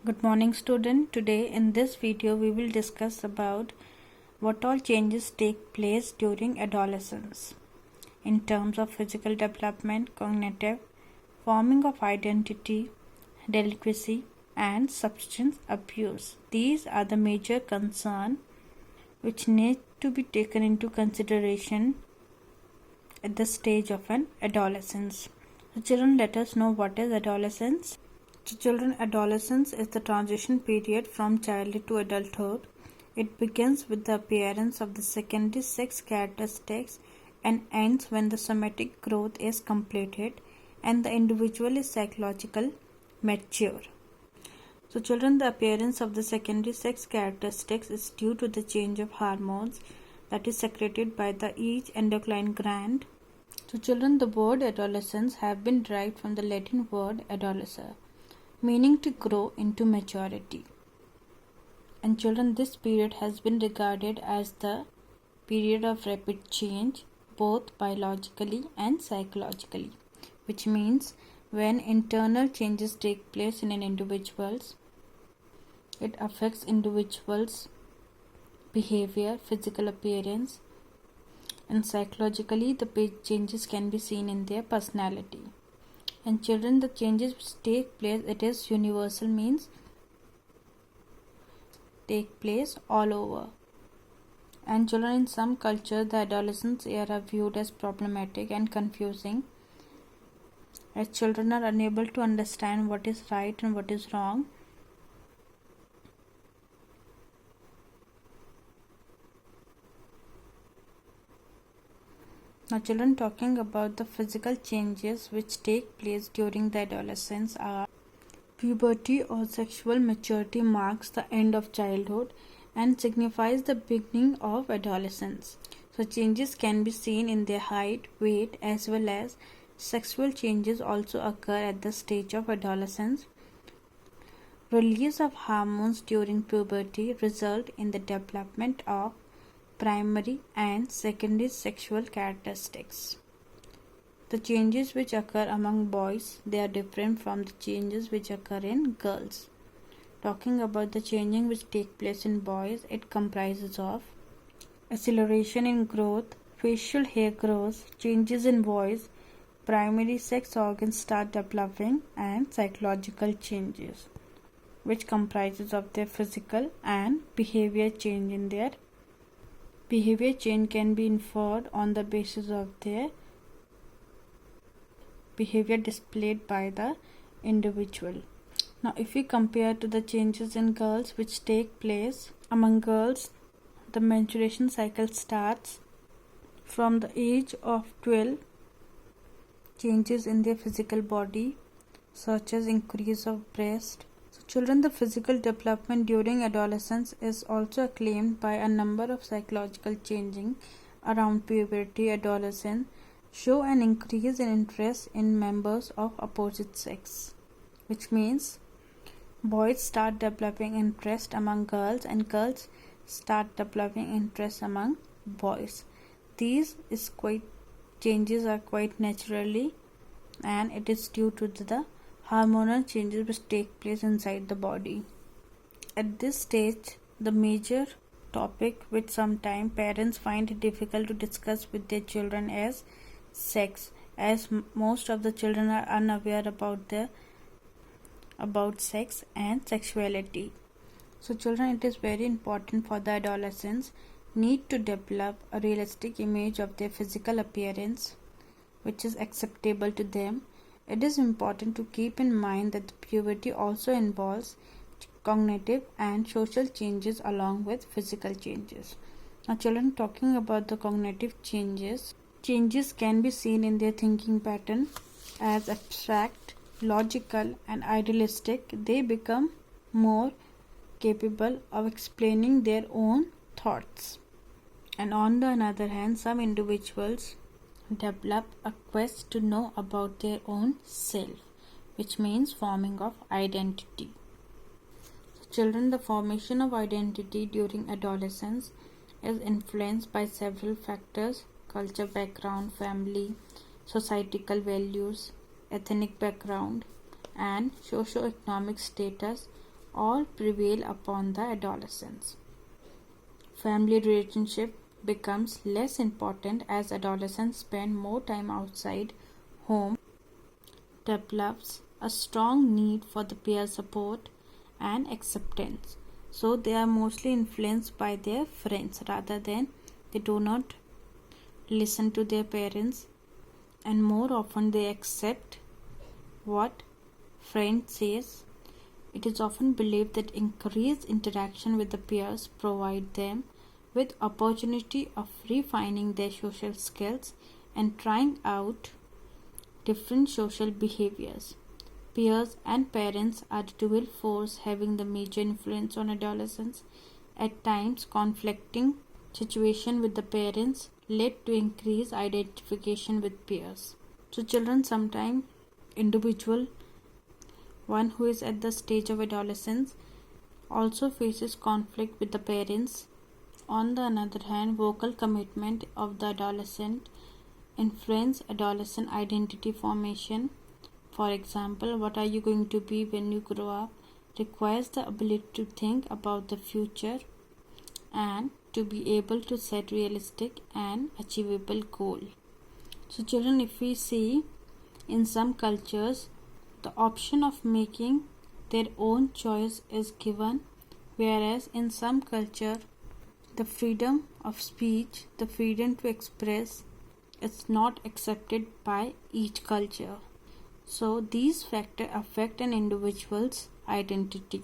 Good morning student. Today in this video we will discuss about what all changes take place during adolescence in terms of physical development, cognitive, forming of identity, delinquency and substance abuse. These are the major concerns which need to be taken into consideration at the stage of an adolescence. So children, let us know what is adolescence. To children, adolescence is the transition period from childhood to adulthood. It begins with the appearance of the secondary sex characteristics and ends when the somatic growth is completed and the individual is psychologically mature. So children, the appearance of the secondary sex characteristics is due to the change of hormones that is secreted by the each endocrine gland. So children, the word adolescence have been derived from the Latin word adolescere, meaning to grow into maturity. And children, this period has been regarded as the period of rapid change, both biologically and psychologically, which means when internal changes take place in an individual, it affects individual's behavior, physical appearance, and psychologically the changes can be seen in their personality. And children, the changes which take place, it is universal, means take place all over. And children, in some culture the adolescence era viewed as problematic and confusing, as children are unable to understand what is right and what is wrong. Now children, talking about the physical changes which take place during the adolescence are puberty or sexual maturity marks the end of childhood and signifies the beginning of adolescence. So changes can be seen in their height, weight as well as sexual changes also occur at the stage of adolescence. Release of hormones during puberty result in the development of primary and secondary sexual characteristics. The changes which occur among boys, they are different from the changes which occur in girls. Talking about the changing which take place in boys, it comprises of acceleration in growth, facial hair grows, changes in voice, primary sex organs start developing, and psychological changes which comprises of their physical and behavior change. In their behavior change can be inferred on the basis of their behavior displayed by the individual. Now if we compare to the changes in girls which take place among girls, the menstruation cycle starts from the age of 12. Changes in their physical body such as increase of breast. So children, the physical development during adolescence is also acclaimed by a number of psychological changing around puberty. Adolescents show an increase in interest in members of opposite sex, which means boys start developing interest among girls and girls start developing interest among boys. These changes are quite naturally, and it is due to the hormonal changes which take place inside the body. At this stage, the major topic which sometimes parents find it difficult to discuss with their children is sex, as most of the children are unaware about sex and sexuality. So children, it is very important for the adolescents need to develop a realistic image of their physical appearance which is acceptable to them. It is important to keep in mind that the puberty also involves cognitive and social changes along with physical changes. Now children, talking about the cognitive changes can be seen in their thinking pattern as abstract, logical and idealistic. They become more capable of explaining their own thoughts. And on the other hand, some individuals develop a quest to know about their own self, which means forming of identity. So children, the formation of identity during adolescence is influenced by several factors: culture, background, family, societal values, ethnic background, and socio-economic status all prevail upon the adolescence. Family relationship becomes less important as adolescents spend more time outside home, develops a strong need for the peer support and acceptance. So they are mostly influenced by their friends rather than they do not listen to their parents, and more often they accept what friend says. It is often believed that increased interaction with the peers provide them with opportunity of refining their social skills and trying out different social behaviors. Peers and parents are the dual force having the major influence on adolescents. At times, conflicting situation with the parents led to increased identification with peers. So children sometimes individual one who is at the stage of adolescence also faces conflict with the parents. On the other hand, vocal commitment of the adolescent influence adolescent identity formation. For example, what are you going to be when you grow up requires the ability to think about the future and to be able to set realistic and achievable goals. So children, if we see in some cultures, the option of making their own choice is given, whereas in some culture, the freedom of speech, the freedom to express, is not accepted by each culture. So these factors affect an individual's identity.